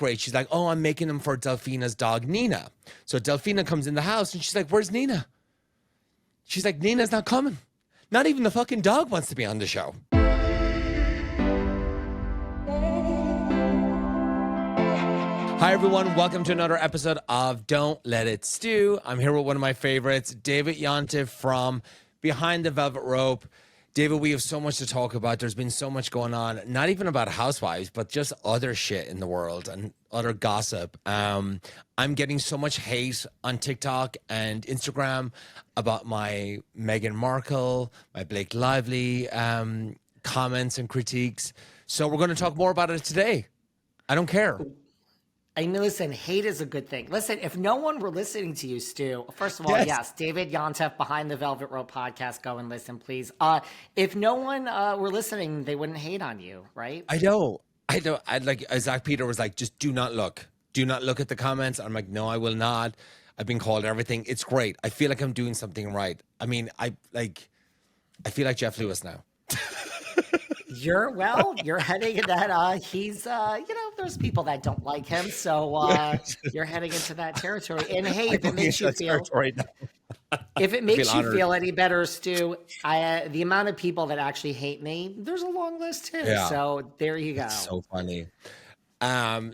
great. She's like, oh, I'm making them for Delfina's dog, Nina. So Delfina comes in the house and she's like, where's Nina? She's like, Nina's not coming. Not even the fucking dog wants to be on the show. Hi, everyone. Welcome to another episode of Don't Let It Stu. I'm here with one of my favorites, David Yontef from Behind the Velvet Rope. David, we have so much to talk about. There's been so much going on, not even about Housewives, but just other shit in the world and other gossip. I'm getting so much hate on TikTok and Instagram about my Meghan Markle, my Blake Lively comments and critiques. So we're going to talk more about it today. I don't care. I mean, listen, hate is a good thing. Listen, if no one were listening to you, Stu, first of all, yes, David Yontef, Behind the Velvet Rope podcast, go and listen, please. If no one were listening, they wouldn't hate on you, right? I know. I'd like, Zach Peter was like, just do not look. Do not look at the comments. I'm like, no, I will not. I've been called everything. It's great. I feel like I'm doing something right. I mean, I feel like Jeff Lewis now. You're heading in that, he's, there's people that don't like him. So you're heading into that territory. And hey, if it makes you feel any better, Stu, the amount of people that actually hate me, there's a long list too. Yeah. So there you go. It's so funny.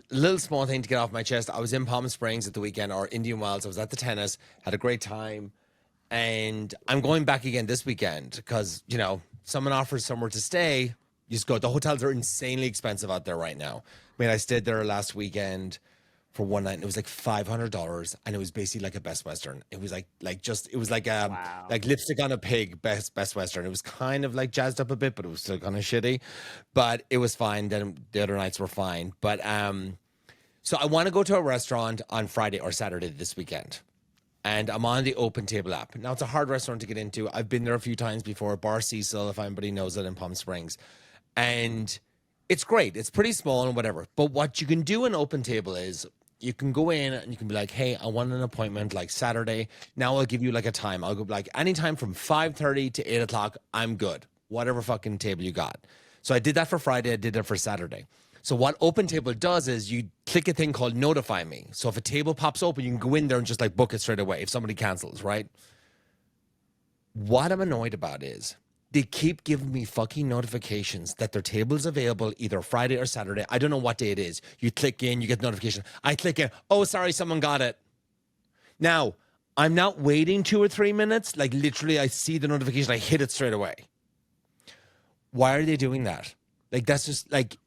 Little small thing to get off my chest. I was in Palm Springs at the weekend, or Indian Wells. I was at the tennis, had a great time. And I'm going back again this weekend because, someone offers somewhere to stay. You just go. The hotels are insanely expensive out there right now. I mean, I stayed there last weekend for one night, and it was like $500, and it was basically like a Best Western. It was like lipstick on a pig, Best Western. It was kind of like jazzed up a bit, but it was still kind of shitty. But it was fine. Then the other nights were fine. But so I want to go to a restaurant on Friday or Saturday this weekend. And I'm on the Open Table app. Now, it's a hard restaurant to get into. I've been there a few times before. Bar Cecil, if anybody knows it, in Palm Springs. And it's great. It's pretty small and whatever. But what you can do in Open Table is you can go in and you can be like, hey, I want an appointment like Saturday. Now I'll give you like a time. I'll go like anytime from 5:30 to 8 o'clock, I'm good. Whatever fucking table you got. So I did that for Friday. I did that for Saturday. So what Open Table does is you click a thing called Notify Me. So if a table pops open, you can go in there and just like book it straight away if somebody cancels, right? What I'm annoyed about is they keep giving me fucking notifications that their table's available either Friday or Saturday. I don't know what day it is. You click in, you get notification. I click in. Oh, sorry, someone got it. Now, I'm not waiting 2 or 3 minutes. Like literally, I see the notification. I hit it straight away. Why are they doing that? Like, that's just like,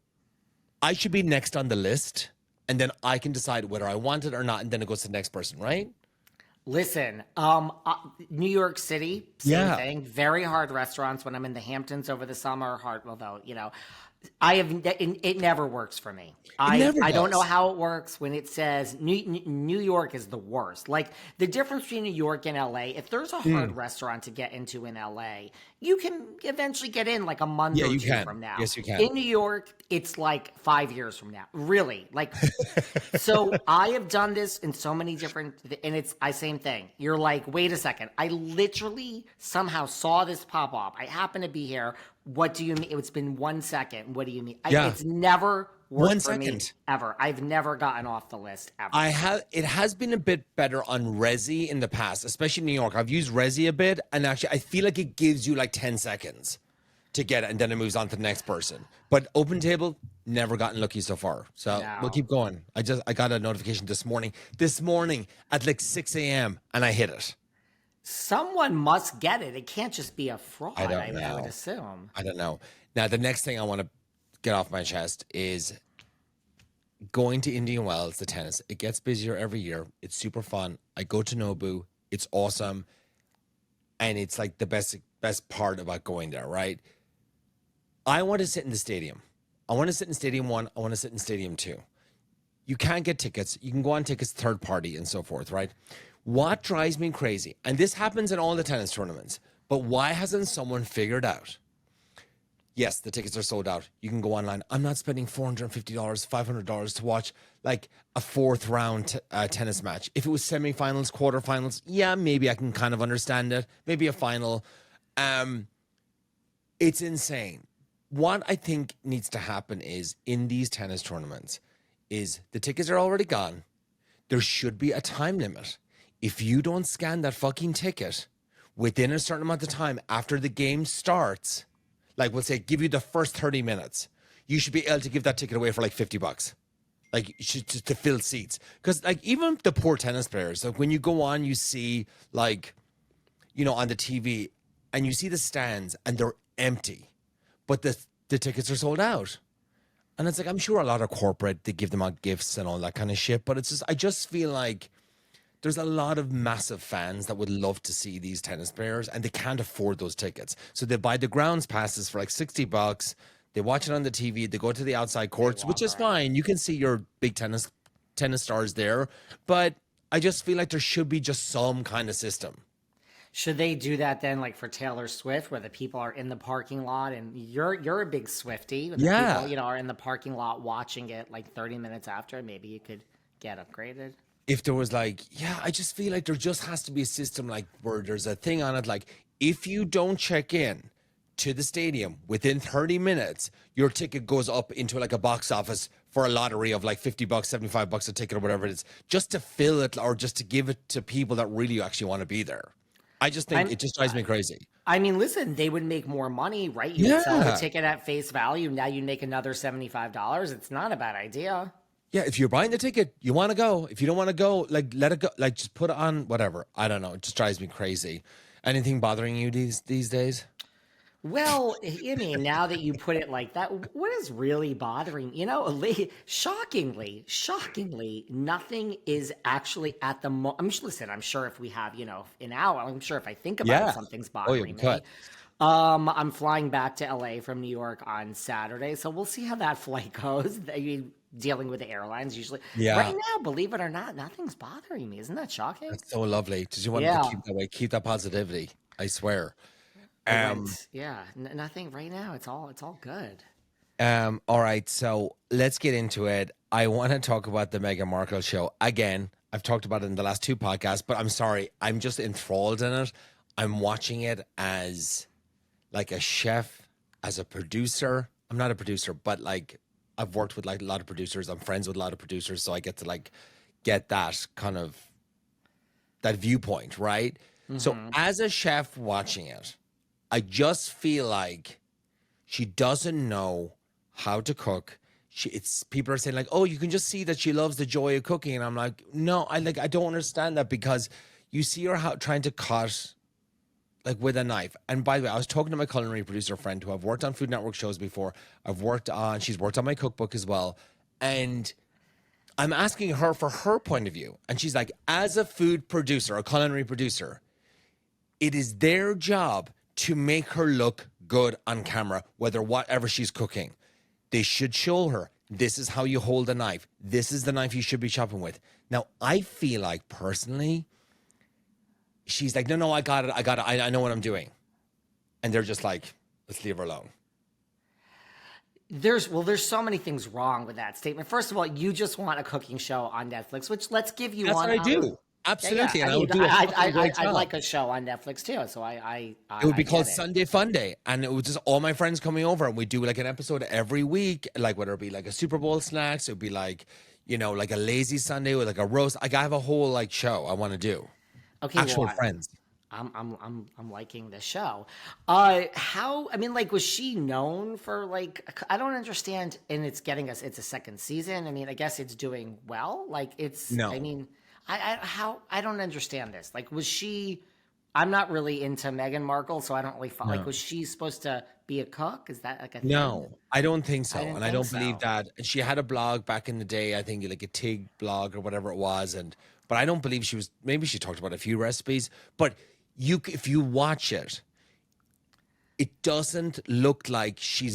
I should be next on the list, and then I can decide whether I want it or not, and then it goes to the next person, right? Listen, New York City, same thing. Very hard restaurants when I'm in the Hamptons over the summer. Hard, although, it never works for me. I don't know how it works when it says New York is the worst. Like the difference between New York and LA, if there's a hard restaurant to get into in LA, you can eventually get in like a month or two from now. Yes, you can. In New York, it's like 5 years from now. Really. Like, so I have done this in so many different, and it's same thing. You're like, wait a second. I literally somehow saw this pop up. I happen to be here. What do you mean? It's been 1 second. What do you mean? It's never worked for me ever. I've never gotten off the list ever. It has been a bit better on Resi in the past, especially in New York. I've used Resi a bit, and actually I feel like it gives you like 10 seconds to get it, and then it moves on to the next person. But Open Table, never gotten lucky so far. So we'll keep going. I got a notification this morning at like 6 a.m. and I hit it. Someone must get it. It can't just be a fraud, I would assume. I don't know. Now, the next thing I want to get off my chest is going to Indian Wells, the tennis. It gets busier every year. It's super fun. I go to Nobu. It's awesome. And it's like the best part about going there, right? I want to sit in the stadium. I want to sit in Stadium 1. I want to sit in Stadium 2. You can't get tickets. You can go on tickets third party and so forth, right? What drives me crazy, and this happens in all the tennis tournaments, but why hasn't someone figured out? Yes, the tickets are sold out. You can go online. I'm not spending $450, $500 to watch like a fourth round tennis match. If it was semifinals, quarterfinals, yeah, maybe I can kind of understand it. Maybe a final. It's insane. What I think needs to happen is in these tennis tournaments is the tickets are already gone. There should be a time limit. If you don't scan that fucking ticket within a certain amount of time after the game starts, like we'll say, give you the first 30 minutes, you should be able to give that ticket away for like $50. Like, you should, to fill seats. Because, like, even the poor tennis players, like, when you go on, you see, like, you know, on the TV, and you see the stands, and they're empty. But the tickets are sold out. And it's like, I'm sure a lot of corporate, they give them out gifts and all that kind of shit. But it's just, I just feel like there's a lot of massive fans that would love to see these tennis players, and they can't afford those tickets. So they buy the grounds passes for like $60. They watch it on the TV. They go to the outside courts, which is fine. You can see your big tennis stars there. But I just feel like there should be just some kind of system. Should they do that then, like for Taylor Swift, where the people are in the parking lot, and you're a big Swiftie, and the people, you know, are in the parking lot watching it like 30 minutes after? Maybe you could get upgraded. If there was like, I just feel like there just has to be a system like where there's a thing on it, like if you don't check in to the stadium within 30 minutes, your ticket goes up into like a box office for a lottery of like $50, $75 a ticket or whatever it is, just to fill it or just to give it to people that really actually want to be there. I just think it just drives me crazy. I mean, listen, they would make more money, right? You would sell the ticket at face value. Now you make another $75. It's not a bad idea. Yeah, if you're buying the ticket, you want to go. If you don't want to go, like, let it go. Like, just put it on, whatever. I don't know. It just drives me crazy. Anything bothering you these days? Well, I mean, now that you put it like that, what is really bothering, you know, shockingly, nothing is actually at the moment. Listen, I'm sure if we have, you know, an hour, I'm sure if I think about it, something's bothering me. I'm flying back to LA from New York on Saturday, so we'll see how that flight goes. Dealing with the airlines usually. Yeah. Right now, believe it or not, nothing's bothering me. Isn't that shocking? That's so lovely. Did you want to keep that way? Keep that positivity. I swear. Nothing right now. It's all good. All right, so let's get into it. I want to talk about the Meghan Markle show again. I've talked about it in the last two podcasts, but I'm sorry, I'm just enthralled in it. I'm watching it as like a chef, as a producer. I'm not a producer, but like I've worked with like a lot of producers. I'm friends with a lot of producers, so I get to like get that kind of that viewpoint, right? Mm-hmm. So as a chef watching it, I just feel like she doesn't know how to cook. People are saying like, oh, you can just see that she loves the joy of cooking, and I'm like, no, I don't understand that, because you see her trying to cut like with a knife. And by the way, I was talking to my culinary producer friend who I've worked on Food Network shows before. She's worked on my cookbook as well, and I'm asking her for her point of view, and she's like, as a food producer, a culinary producer, it is their job to make her look good on camera, whatever she's cooking. They should show her, this is how you hold a knife. This is the knife you should be chopping with. Now, I feel like personally, she's like, no, I got it. I know what I'm doing. And they're just like, let's leave her alone. There's so many things wrong with that statement. First of all, you just want a cooking show on Netflix, which let's give you one. That's what I do. Absolutely. Yeah. I'd like a show on Netflix too. So it would be called Sunday Fun Day. And it was just all my friends coming over, and we do like an episode every week, like whether it be like a Super Bowl snacks, it would be like, you know, like a lazy Sunday with like a roast. Like I have a whole like show I want to do. Okay. Actual friends. I'm liking the show. Was she known for like, I don't understand. And it's a second season. I mean, I guess it's doing well. Like I don't understand this. Like, was she? I'm not really into Meghan Markle, so I don't really follow. No. Like, was she supposed to be a cook? Is that like a thing? No, I don't think so, and I don't believe that. She had a blog back in the day, I think, like a Tig blog or whatever it was, but I don't believe she was. Maybe she talked about a few recipes, but if you watch it, it doesn't look like she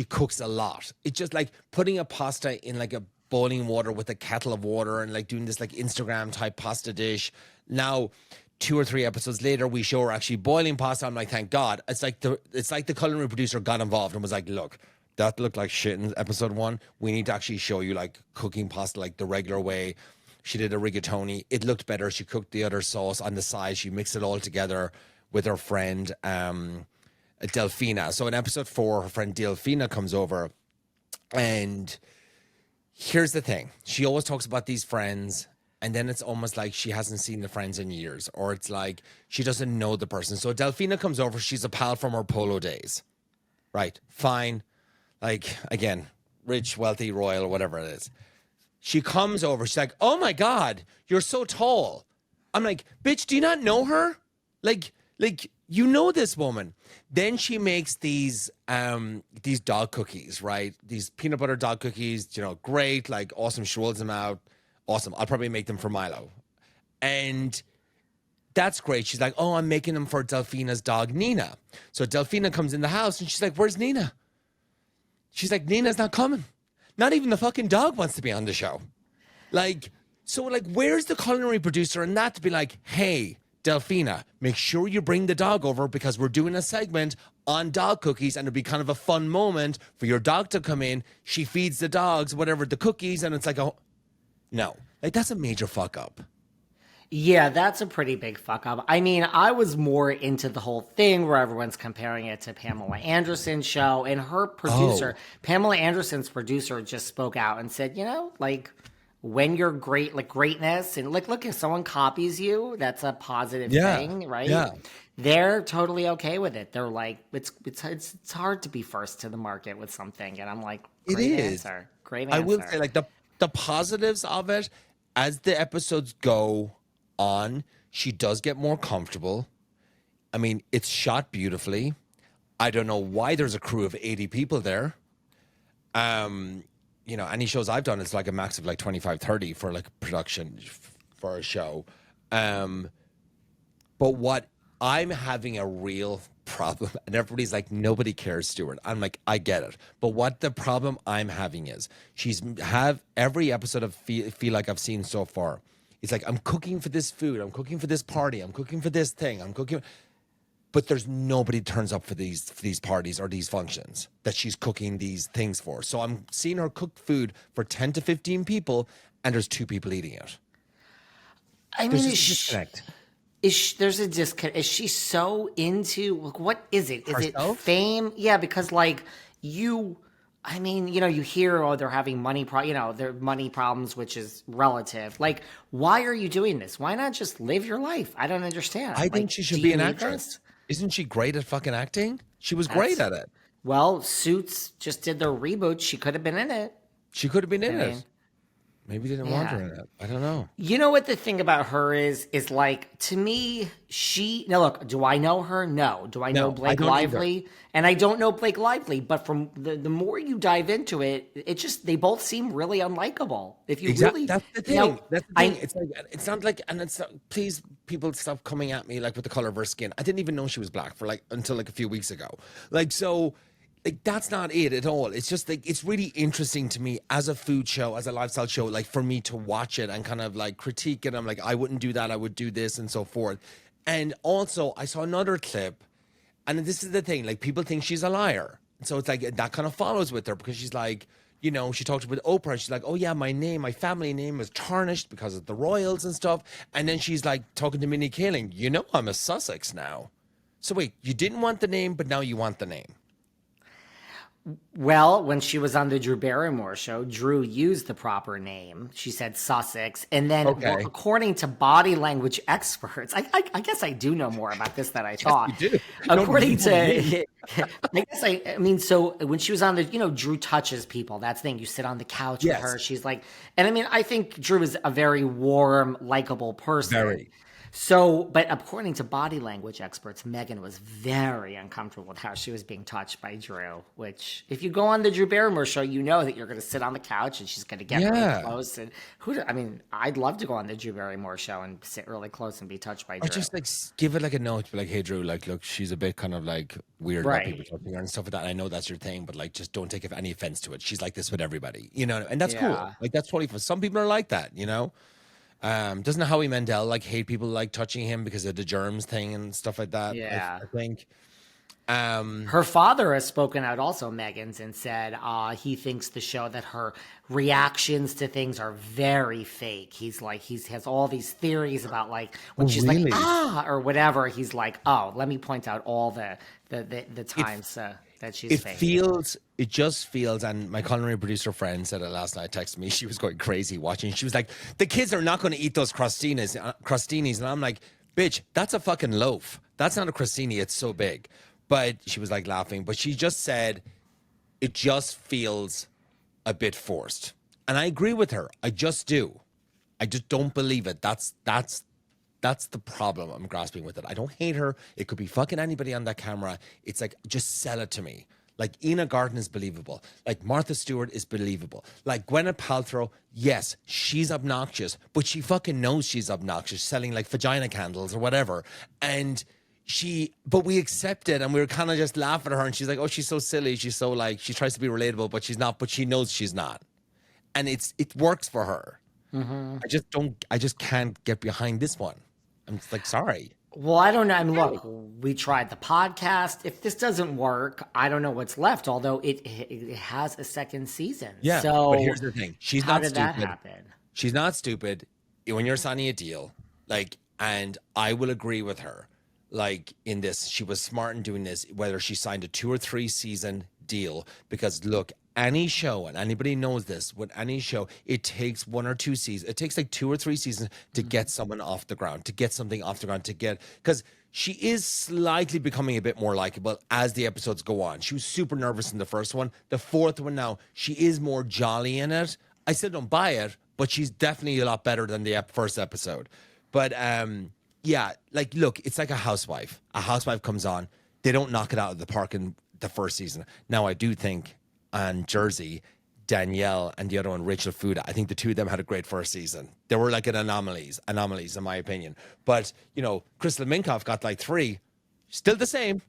cooks a lot. It's just like putting a pasta in like a boiling water with a kettle of water and like doing this like Instagram type pasta dish. Now 2 or 3 episodes later, we show her actually boiling pasta. I'm like, thank God. It's like the culinary producer got involved and was like, look, that looked like shit in episode 1. We need to actually show you like cooking pasta like the regular way. She did a rigatoni. It looked better. She cooked the other sauce on the side. She mixed it all together with her friend Delfina. So in episode 4, her friend Delfina comes over, and Here's the thing. She always talks about these friends, and then it's almost like she hasn't seen the friends in years, or it's like she doesn't know the person. So Delphina comes over. She's a pal from her polo days. Right. Fine. Like, again, rich, wealthy, royal, or whatever it is. She comes over. She's like, oh, my God, you're so tall. I'm like, bitch, do you not know her? Like, you know this woman. Then she makes these dog cookies, right? These peanut butter dog cookies, great, like awesome. She rolls them out. Awesome. I'll probably make them for Milo. And that's great. She's like, oh, I'm making them for Delphina's dog, Nina. So Delphina comes in the house and she's like, where's Nina? She's like, Nina's not coming. Not even the fucking dog wants to be on the show. So where's the culinary producer in that to be like, hey, Delphina, make sure you bring the dog over because we're doing a segment on dog cookies and it'll be kind of a fun moment for your dog to come in. She feeds the dogs, whatever, the cookies, and it's like, oh, no. Like, that's a major fuck up. Yeah, that's a pretty big fuck up. I mean, I was more into the whole thing where everyone's comparing it to Pamela Anderson's show, and her producer, Pamela Anderson's producer, just spoke out and said, when you're great, like greatness, and look, if someone copies you, that's a positive thing, right? Yeah. They're totally okay with it. They're like, it's hard to be first to the market with something, and I'm like, great answer. I will say, like, the positives of it, as the episodes go on, she does get more comfortable. I mean, it's shot beautifully. I don't know why there's a crew of 80 people there. Any shows I've done, it's like a max of like 25, 30 for like production for a show. But what I'm having a real problem, and everybody's like, nobody cares, Stuart. I'm like, I get it. But what the problem I'm having is every episode of feel like I've seen so far. It's like, I'm cooking for this food. I'm cooking for this party. I'm cooking for this thing. I'm cooking. But there's nobody turns up for these parties or these functions that she's cooking these things for. So I'm seeing her cook food for 10 to 15 people, and there's 2 people eating it. I mean, there's a disconnect. There's a disconnect. Is she so into, what is it? Is herself? It fame? Yeah, because you hear, they're having their money problems, which is relative. Like, why are you doing this? Why not just live your life? I don't understand. I think she should be an actress. Isn't she great at fucking acting? She was great at it. Well, Suits just did their reboot. She could have been in it. She could have been in it. Maybe they didn't want her in it. I don't know. You know what the thing about her is like, to me, now look, do I know her? No. Do I know Blake Lively? Either. And I don't know Blake Lively, but from the more you dive into it, they both seem really unlikable. If you really, that's the thing. That's the thing. It's like, it's not like, and it's please, people stop coming at me like with the color of her skin. I didn't even know she was black until a few weeks ago. That's not it at all. It's just like, it's really interesting to me as a food show, as a lifestyle show, like for me to watch it and kind of like critique it. I'm like, I wouldn't do that. I would do this and so forth. And also I saw another clip, and this is the thing, like people think she's a liar. So it's like, that kind of follows with her because she's like, she talked with Oprah. She's like, oh yeah, my family name was tarnished because of the royals and stuff. And then she's like talking to Minnie Kaling, I'm a Sussex now. So wait, you didn't want the name, but now you want the name. Well, when she was on the Drew Barrymore show, Drew used the proper name. She said Sussex. And then, according to body language experts, I guess I do know more about this than I thought. Yes, you do. According to, so when she was on the, Drew touches people. That's the thing. You sit on the couch with her. She's like, and I think Drew is a very warm, likable person. Very. So, but according to body language experts, Meghan was very uncomfortable with how she was being touched by Drew, which if you go on the Drew Barrymore show, you know that you're going to sit on the couch and she's going to get really close. And I'd love to go on the Drew Barrymore show and sit really close and be touched by Drew. Or just like give it like a note, be like, hey, Drew, like, look, she's a bit kind of like weird about people touching her and stuff like that. I know that's your thing, but like, just don't take any offense to it. She's like this with everybody, and that's cool. Like, that's totally fun. Some people are like that, Doesn't Howie Mandel like hate people like touching him because of the germs thing and stuff like that? Yeah, I think. Her father has spoken out also, Meghan's, and said he thinks the show that her reactions to things are very fake. He's like, he has all these theories about like when she's like or whatever. He's like, oh, let me point out all the times. that she's fake. It just feels, and my culinary producer friend said it last night, texted me, she was going crazy watching. She was like, the kids are not going to eat those crostinis. And I'm like, bitch, that's a fucking loaf. That's not a crostini. It's so big. But she was like laughing. But she just said, it just feels a bit forced. And I agree with her. I just do. I just don't believe it. That's the problem I'm grasping with it. I don't hate her. It could be fucking anybody on that camera. It's like, just sell it to me. Like, Ina Garten is believable. Like, Martha Stewart is believable. Like, Gwyneth Paltrow, yes, she's obnoxious, but she fucking knows she's obnoxious, selling like vagina candles or whatever. And but we accept it, and we were kind of just laughing at her, and she's like, oh, she's so silly. She's so like, she tries to be relatable, but she's not, but she knows she's not. And it works for her. Mm-hmm. I just can't get behind this one. I'm just like, sorry. Well, I don't know. I mean, look, we tried the podcast. If this doesn't work, I don't know what's left, although it has a second season. Yeah, so but here's the thing. She's not stupid. How did that happen? She's not stupid when you're signing a deal. Like, and I will agree with her. Like, in this, she was smart in doing this, whether she signed a 2 or 3 season deal, because look, any show, and anybody knows this, with any show, it takes 1 or 2 seasons. It takes like 2 or 3 seasons to get someone off the ground, to get something off the ground, because she is slightly becoming a bit more likable as the episodes go on. She was super nervous in the first one. The fourth one now, she is more jolly in it. I still don't buy it, but she's definitely a lot better than the first episode. But yeah, like, look, it's like a housewife. A housewife comes on, they don't knock it out of the park in the first season. Now, I do think on Jersey, Danielle and the other one, Rachel Fuda, I think the two of them had a great first season. They were like anomalies in my opinion. But, you know, Crystal Minkoff got like 3, still the same.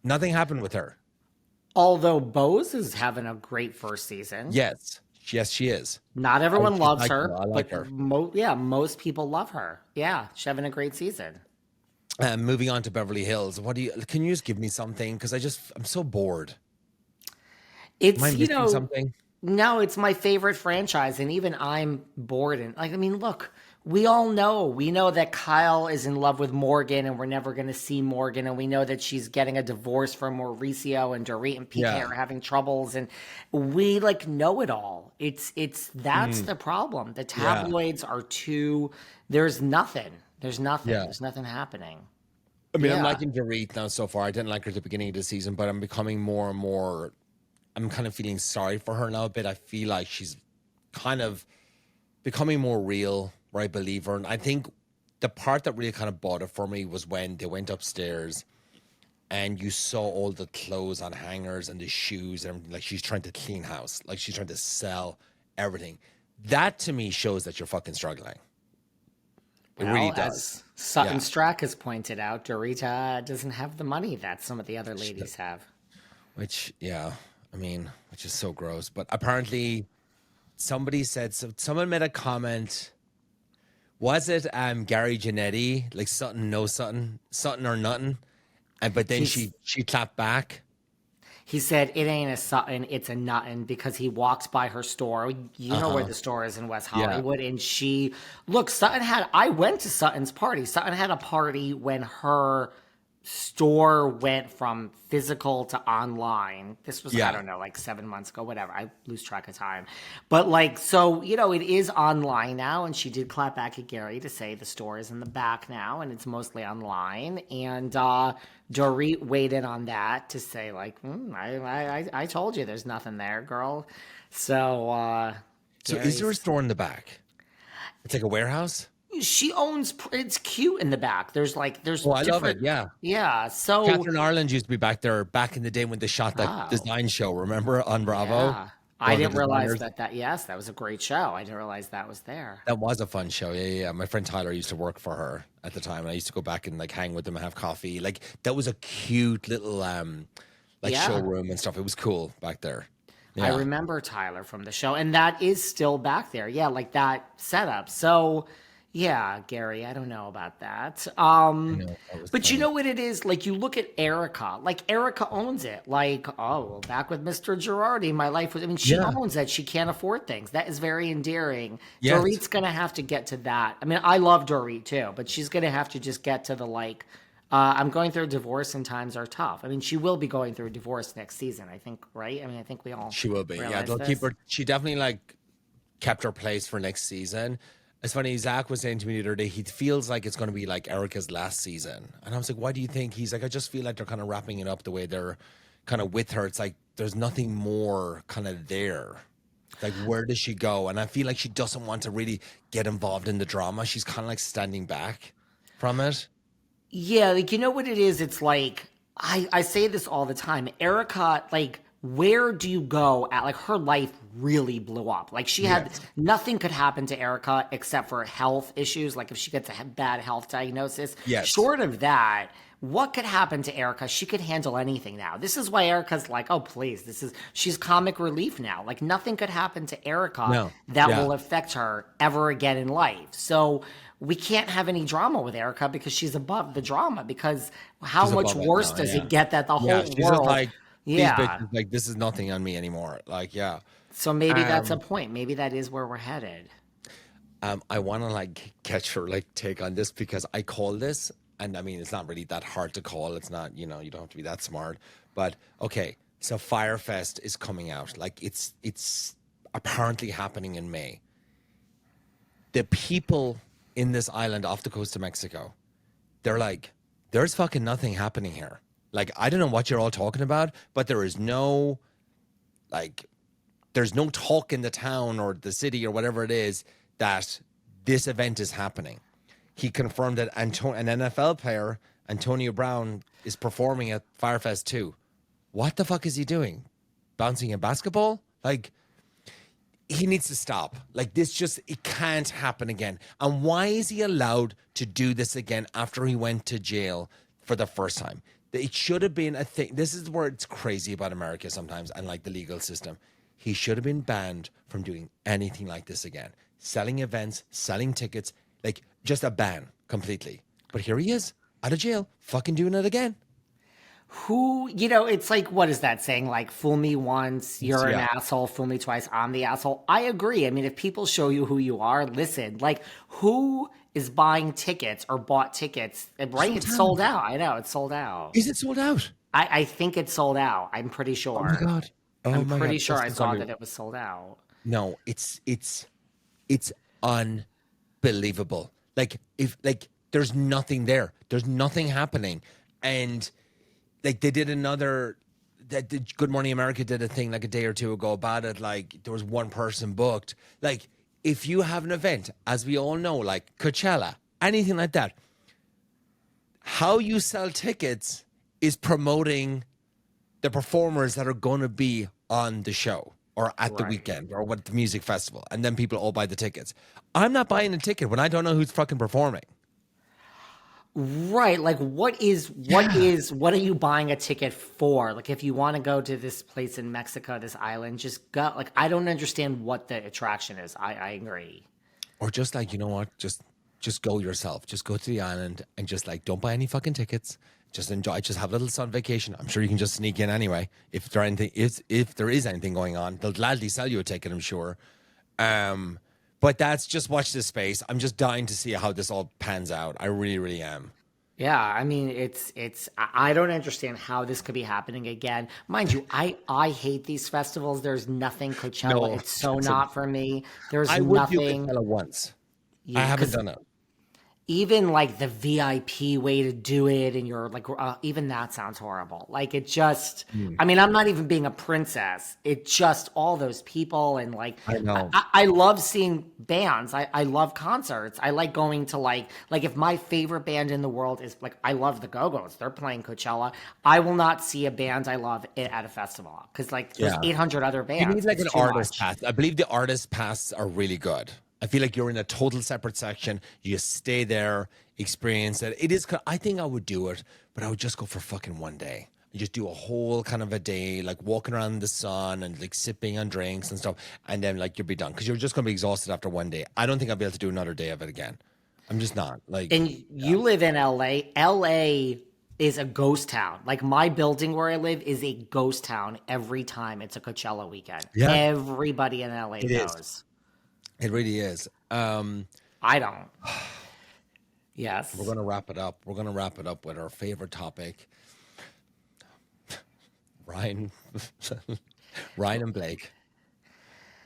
Nothing happened with her. Although Bose is having a great first season. Yes, she is. Not everyone loves her. I like her. Most people love her. Yeah, she's having a great season. Moving on to Beverly Hills, can you just give me something? Because I'm so bored. It's, Am I missing something? No, it's my favorite franchise, and even I'm bored. And like, I mean, look, we know that Kyle is in love with Morgan, and we're never going to see Morgan, and we know that she's getting a divorce from Mauricio, and Dorit and PK are having troubles, and we like know it all. That's the problem. The tabloids are too. There's nothing. There's nothing happening. I mean, I'm liking Dorit now so far. I didn't like her at the beginning of the season, but I'm becoming more and more. I'm kind of feeling sorry for her now a bit. I feel like she's kind of becoming more real, where I believe her. And I think the part that really kind of bought it for me was when they went upstairs and you saw all the clothes on hangers and the shoes and everything. Like, she's trying to clean house. Like, she's trying to sell everything. That, to me, shows that you're fucking struggling. It really does. As Sutton Strack has pointed out, Dorita doesn't have the money that some of the other ladies have. Which is so gross. But apparently, someone made a comment. Was it Gary Janetti? Like, Sutton or nothing? But then she clapped back. He said, it ain't a Sutton, it's a Nutton, because he walks by her store. You know where the store is in West Hollywood. And I went to Sutton's party. Sutton had a party when her store went from physical to online. This was, I don't know, like 7 months ago, whatever. I lose track of time. But like, so, you know, it is online now. And she did clap back at Gary to say the store is in the back now and it's mostly online. And Dorit weighed in on that to say like, I told you there's nothing there, girl. So is there a store in the back? It's like a warehouse? She owns. It's cute in the back. There's. Oh, I love it. Yeah. Yeah. So Catherine Ireland used to be back there back in the day when they shot that design show. Remember on Bravo? Yeah. I didn't realize that. Yes, that was a great show. I didn't realize that was there. That was a fun show. Yeah. My friend Tyler used to work for her at the time, and I used to go back and like hang with them and have coffee. Like, that was a cute little showroom and stuff. It was cool back there. Yeah. I remember Tyler from the show, and that is still back there. Yeah, like that setup. So. Yeah, Gary, I don't know about that. But you know what it is? Like, you look at Erika. Like, Erika owns it. Like, back with Mr. Girardi, my life was... I mean, she owns that. She can't afford things. That is very endearing. Yes. Dorit's going to have to get to that. I mean, I love Dorit, too. But she's going to have to just get to the, like, I'm going through a divorce and times are tough. I mean, she will be going through a divorce next season, I think, right? I mean, I think we all She will be. Yeah, realize they'll keep this. her. She definitely like kept her place for next season. It's funny, Zach was saying to me the other day, he feels like it's going to be like Erika's last season. And I was like, why do you think? He's like, I just feel like they're kind of wrapping it up the way they're kind of with her. It's like there's nothing more kind of there. Like, where does she go? And I feel like she doesn't want to really get involved in the drama. She's kind of like standing back from it. Yeah, like you know what it is? It's like I say this all the time. Erika, like, where do you go at like her life really blew up. Like she had Yes. nothing could happen to Erika except for health issues, like if she gets a bad health diagnosis. Yes. Short of that, what could happen to Erika? She could handle anything now. This is why Erika's like, oh please, she's comic relief now. Like nothing could happen to Erika No. that Yeah. will affect her ever again in life. So we can't have any drama with Erika because she's above the drama. Because how She's much above it worse now. does Yeah. it get that the Yeah. whole She's just world? like, these Yeah. bitches, like, this is nothing on me anymore. Like, yeah. So maybe that's a Um, point. Maybe that is where we're headed. I want to like catch your like take on this because I call this, and I mean it's not really that hard to call. It's not, you don't have to be that smart. But okay, so Firefest is coming out. Like it's apparently happening in May. The people in this island off the coast of Mexico, they're like, there's fucking nothing happening here. Like I don't know what you're all talking about, but there is no like there's no talk in the town or the city or whatever it is that this event is happening. He confirmed that an NFL player, Antonio Brown, is performing at Firefest too. What the fuck is he doing? Bouncing a basketball? Like, he needs to stop. Like, it can't happen again. And why is he allowed to do this again after he went to jail for the first time? It should have been a thing. This is where it's crazy about America sometimes and like the legal system. He should have been banned from doing anything like this again. Selling events, selling tickets, like just a ban completely. But here he is, out of jail, fucking doing it again. It's like, what is that saying? Like, fool me once, you're an Yeah, asshole, fool me twice, I'm the asshole. I agree. I mean, if people show you who you are, listen, like, who is buying tickets or bought tickets? Right? sold It's out. sold out. I know, it's sold out. Is it sold out? I think it's sold out. I'm pretty Oh my sure. god. Oh I'm my pretty god. sure This I is gonna saw be that it was sold out. no. It's unbelievable. Like if like there's nothing there. There's nothing happening, and like they did another. That Good Morning America did a thing like a day or two ago about it. Like there was one person booked. Like if you have an event, as we all know, like Coachella, anything like that, how you sell tickets is promoting the performers that are going to be on the show or at the Right. weekend or what the music festival, and then people all buy the tickets. I'm not buying a ticket when I don't know who's fucking performing. Right. Like Yeah. what are you buying a ticket for? Like if you want to go to this place in Mexico, this island, just go. Like I don't understand what the attraction is. I agree. Or just like, you know what? Just go yourself. Just go to the island and just like don't buy any fucking tickets. Just enjoy. Just have a little sun vacation. I'm sure you can just sneak in anyway. If there is anything going on, they'll gladly sell you a ticket, I'm sure. But that's just watch this space. I'm just dying to see how this all pans out. I really, really am. Yeah, I mean I don't understand how this could be happening again. Mind you, I hate these festivals. There's nothing Coachella. No, It's so listen, not for me. There's I would do nothing. Coachella once. I Yeah, haven't because done it. even like the VIP way to do it, and you're like, even that sounds horrible. Like it just, I mean, I'm not even being a princess. It just all those people and like, I know. I love seeing bands. I love concerts. I like going to like if my favorite band in the world is like, I love the Go-Go's. They're playing Coachella. I will not see a band I love at a festival because like there's Yeah. 800 other You bands. need like It's an too artist much. pass. I believe the artist pass are really good. I feel like you're in a total separate section. You just stay there, experience it. I think I would do it, but I would just go for fucking one day. You just do a whole kind of a day, like walking around in the sun and like sipping on drinks and stuff. And then like you'll be done because you're just going to be exhausted after one day. I don't think I'll be able to do another day of it again. I'm just not. Like, And you live in LA. LA is a ghost town. Like my building where I live is a ghost town every time it's a Coachella weekend. yeah, Everybody in LA it is. goes. It really is. I don't. Yes. We're going to wrap it up. We're going to wrap it up with our favorite topic. Ryan, Ryan and Blake.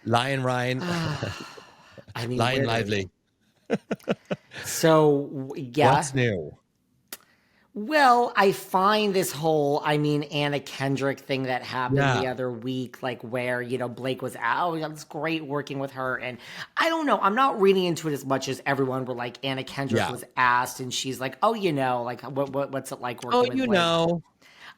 Lion Ryan. I mean, Lion literally. Lively. So, yeah. What's new? Well, I find this whole, I mean, Anna Kendrick thing that happened the Yeah. other week, like where, Blake was out, it's great working with her. And I don't know, I'm not reading into it as much as everyone were like, Anna Kendrick Yeah. was asked and she's like, oh, like, what's it like Oh, working with Blake?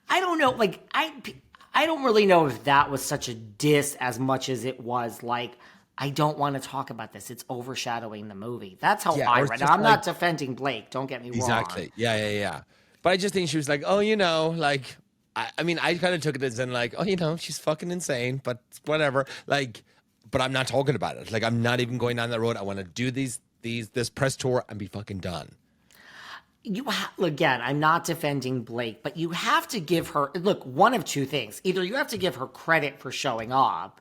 I don't know, like, I don't really know if that was such a diss as much as it was like, I don't want to talk about this. It's overshadowing the movie. That's how I read it. I'm not defending Blake. Don't get me wrong. Exactly. Yeah. But I just think she was like, oh, like, I mean, I kind of took it as in like, oh, she's fucking insane, but whatever. Like, but I'm not talking about it. Like, I'm not even going down that road. I want to do this press tour and be fucking done. Again, I'm not defending Blake, but you have to give her, look, one of two things. Either you have to give her credit for showing up,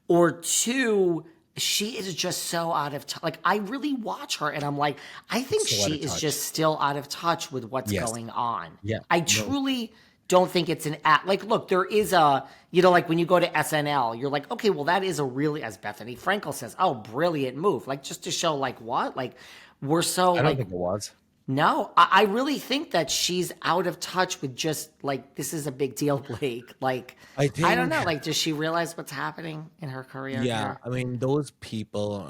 or two, she is just so out of touch. Like, I really watch her and I'm like, I think she is just still out of touch with what's going on. Yeah. I truly don't think it's an act. Like, look, there is a, like when you go to SNL, you're like, okay, well, that is a really, as Bethany Frankel says, oh, brilliant move. Like, just to show, like, what? Like, we're so, I don't think it was. No, I really think that she's out of touch with just like, this is a big deal, Blake. Like, I don't know. Like, does she realize what's happening in her career? Yeah. Here? I mean, those people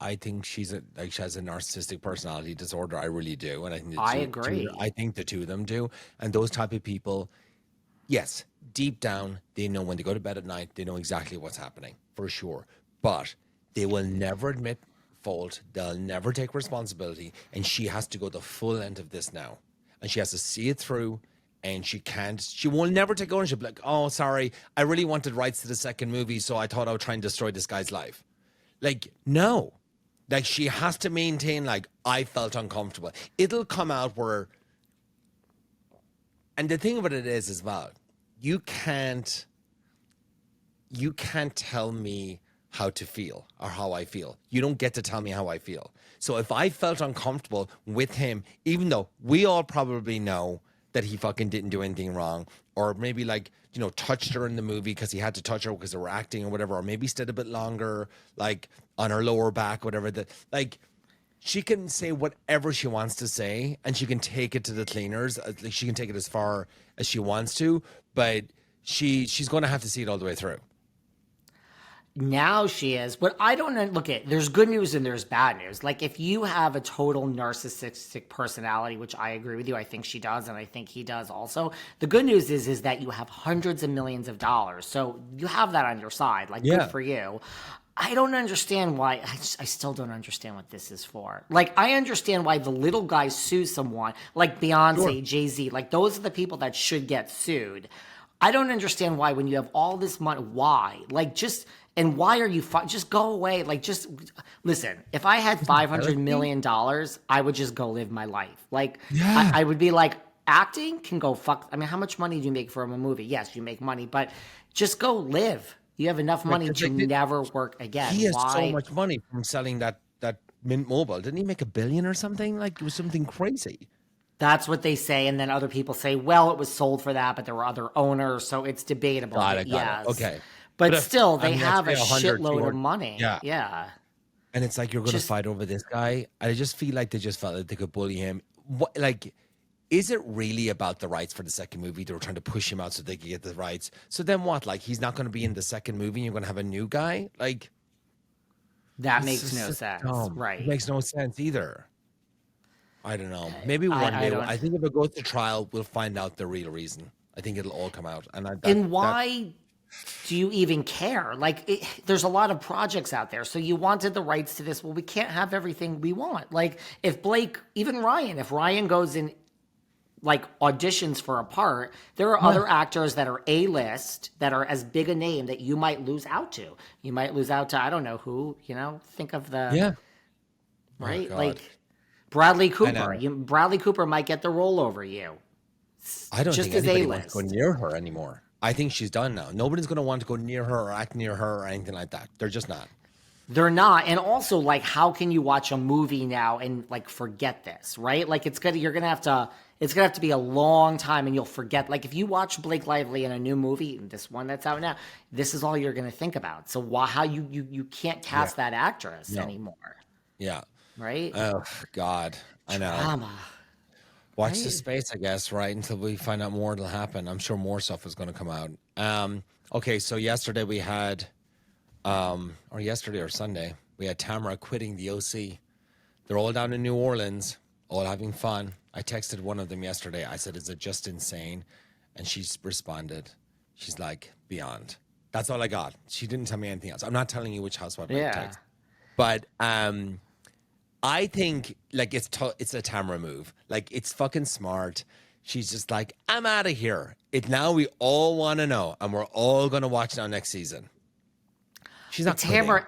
I think she has a narcissistic personality disorder. I really do. And I think I agree. I think the two of them do. And those type of people, yes, deep down, they know when they go to bed at night, they know exactly what's happening for sure. But they will never admit fault. They'll never take responsibility. And she has to go the full length of this now. And she has to see it through. And she will never take ownership. Like, oh, sorry, I really wanted rights to the second movie, so I thought I would try and destroy this guy's life. Like, no. Like, she has to maintain, like, I felt uncomfortable. It'll come out where... And the thing about it is, as well, you can't tell me how to feel or how I feel. You don't get to tell me how I feel. So if I felt uncomfortable with him, even though we all probably know that he fucking didn't do anything wrong, or maybe like, touched her in the movie because he had to touch her because they were acting or whatever, or maybe stayed a bit longer, like on her lower back, whatever. Like, she can say whatever she wants to say, and she can take it to the cleaners. Like, she can take it as far as she wants to, but she's going to have to see it all the way through. Now she is, but I don't know. Look, there's good news and there's bad news. Like, if you have a total narcissistic personality, which I agree with you, I think she does, and I think he does also. The good news is that you have hundreds of millions of dollars, so you have that on your side. Like, good for you. I don't understand why. I still don't understand what this is for. Like, I understand why the little guy sues someone, like Beyonce, Jay-Z. Like, those are the people that should get sued. I don't understand why, when you have all this money, why? Like, just... And why are you just go away? Like, just listen, if I had $500 million, I would just go live my life. Like, I would be like, acting can go fuck. I mean, how much money do you make from a movie? Yes, you make money, but just go live. You have enough money to never work again. He has so much money from selling that Mint Mobile. Didn't he make $1 billion or something? Like, it was something crazy. That's what they say. And then other people say, well, it was sold for that, but there were other owners. So it's debatable. Got it. Okay. But still, they have a shitload of money. Yeah. And it's like, you're going to fight over this guy. I just feel like they just felt like they could bully him. What, like, is it really about the rights for the second movie? They were trying to push him out so they could get the rights. So then what? Like, he's not going to be in the second movie and you're going to have a new guy? Like, that makes no sense. Right. It makes no sense either. I don't know. Maybe one day. I think if it goes to trial, we'll find out the real reason. I think it'll all come out. And why... do you even care? Like, there's a lot of projects out there. So you wanted the rights to this. Well, we can't have everything we want. Like, if Blake, even Ryan, if Ryan goes in, like, auditions for a part, there are other actors that are A-list, that are as big a name that you might lose out to. You might lose out to, I don't know who, think of the... Yeah. Right? Like, Bradley Cooper. Bradley Cooper might get the role over you. I don't think anybody wants to go near her anymore. I think she's done now. Nobody's going to want to go near her or act near her or anything like that. They're just not. They're not. And also, like, how can you watch a movie now and like forget this, right? Like it's gonna have to be a long time and you'll forget. Like if you watch Blake Lively in a new movie, this one that's out now, this is all you're gonna think about. So how you can't cast that actress anymore. Yeah. Right? Oh God. I know. Drama. Watch the space, I guess, right? Until we find out more will happen. I'm sure more stuff is gonna come out. Okay, so yesterday we had or yesterday or Sunday, we had Tamra quitting the OC. They're all down in New Orleans, all having fun. I texted one of them yesterday. I said, is it just insane? And she's responded. She's like, beyond. That's all I got. She didn't tell me anything else. I'm not telling you which housewife I text. But I think like it's a Tamra move. Like it's fucking smart. She's just like, I'm out of here. Now we all want to know, and we're all going to watch now next season. She's not Tamra.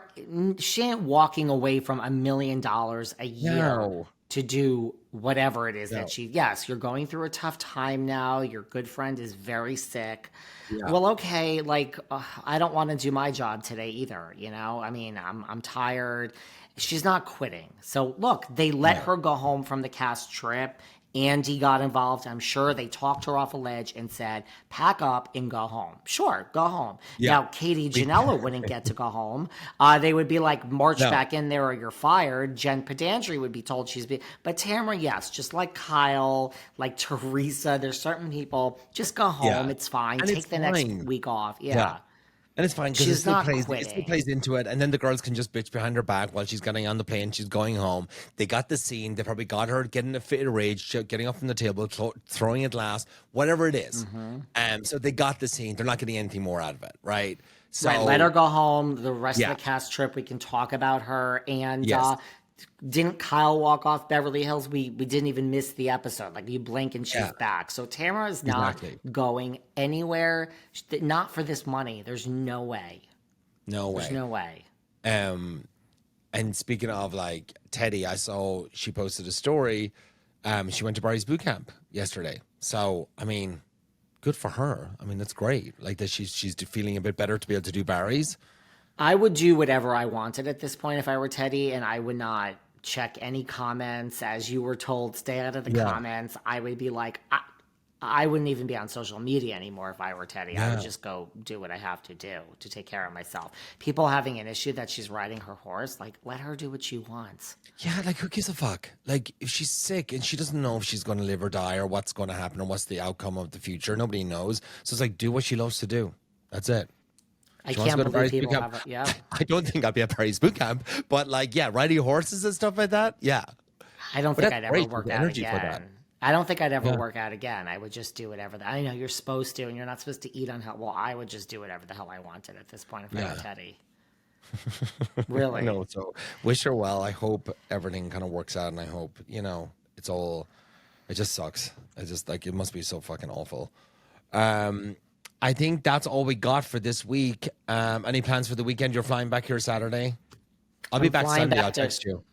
She ain't walking away from $1 million a year to do whatever it is that she. Yes, you're going through a tough time now. Your good friend is very sick. Yeah. Well, okay, like I don't want to do my job today either. You know, I mean, I'm tired. She's not quitting. So look, they let her go home from the cast trip. Andy got involved. I'm sure they talked her off a ledge and said, pack up and go home. Sure, go home. Yeah. Now, Katie Janela wouldn't get to go home. They would be like, march back in there or you're fired. Jen Pedandri would be told but Tamra, yes, just like Kyle, like Teresa, there's certain people, just go home. Yeah. It's fine. And take the next week off. Yeah. And it's fine because it still plays into it. And then the girls can just bitch behind her back while she's getting on the plane. She's going home. They got the scene. They probably got her getting a fit of rage, getting up from the table, throwing a glass, whatever it is. Mm-hmm. So they got the scene. They're not getting anything more out of it, right? So let her go home. The rest of the cast trip, we can talk about her. And didn't Kyle walk off Beverly Hills? We didn't even miss the episode. Like you blink and she's back. So Tamra is not going anywhere. Not for this money. There's no way. There's no way. And speaking of like Teddi, I saw she posted a story. She went to Barry's boot camp yesterday. So I mean, good for her. I mean, that's great. Like that she's feeling a bit better to be able to do Barry's. I would do whatever I wanted at this point if I were Teddi, and I would not check any comments. As you were told, stay out of the comments. I would be like, I wouldn't even be on social media anymore if I were Teddi. I would just go do what I have to do to take care of myself. People having an issue that she's riding her horse, like, let her do what she wants. Yeah, like, who gives a fuck? Like, if she's sick and she doesn't know if she's going to live or die or what's going to happen or what's the outcome of the future, nobody knows. So it's like, do what she loves to do. That's it. I can't believe people have it. Yeah. I don't think I'll be at Barry's boot camp, but like, riding horses and stuff like that. Yeah. I don't think I'd ever work out again. I don't think I'd ever work out again. I would just do whatever. I know you're supposed to, and you're not supposed to eat unhealthy. Well, I would just do whatever the hell I wanted at this point if I were Teddi. Really? No. So wish her well. I hope everything kind of works out, and I hope it just sucks. It must be so fucking awful. I think that's all we got for this week. Any plans for the weekend? You're flying back here Saturday? I'll be back Sunday. I'll text you.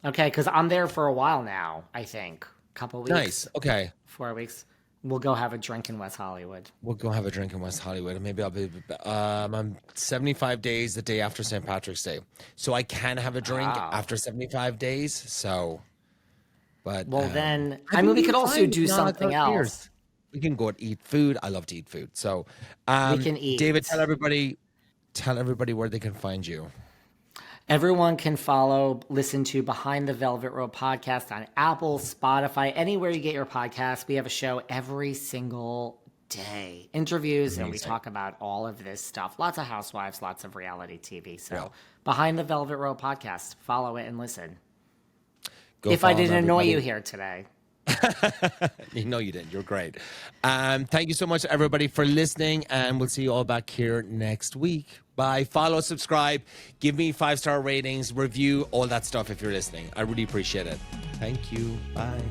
Okay, because I'm there for a while now, I think. A couple weeks. Nice. Okay. 4 weeks. We'll go have a drink in West Hollywood. And maybe I'll be, I'm 75 days the day after St. Patrick's Day. So I can have a drink after 75 days. So, but. Well, then, we could also do something else. We can go and eat food. I love to eat food. So we can eat. David, tell everybody where they can find you. Everyone can listen to Behind the Velvet Rope podcast on Apple, Spotify, anywhere you get your podcasts. We have a show every single day. Interviews, and we talk about all of this stuff. Lots of housewives, lots of reality TV. So Behind the Velvet Rope podcast. Follow it and listen. If I didn't annoy you here today. No, you didn't. You're great. Thank you so much, everybody, for listening, and we'll see you all back here next week. Bye. Follow, subscribe, give me 5-star ratings, review, all that stuff if you're listening. I really appreciate it. Thank you. Bye.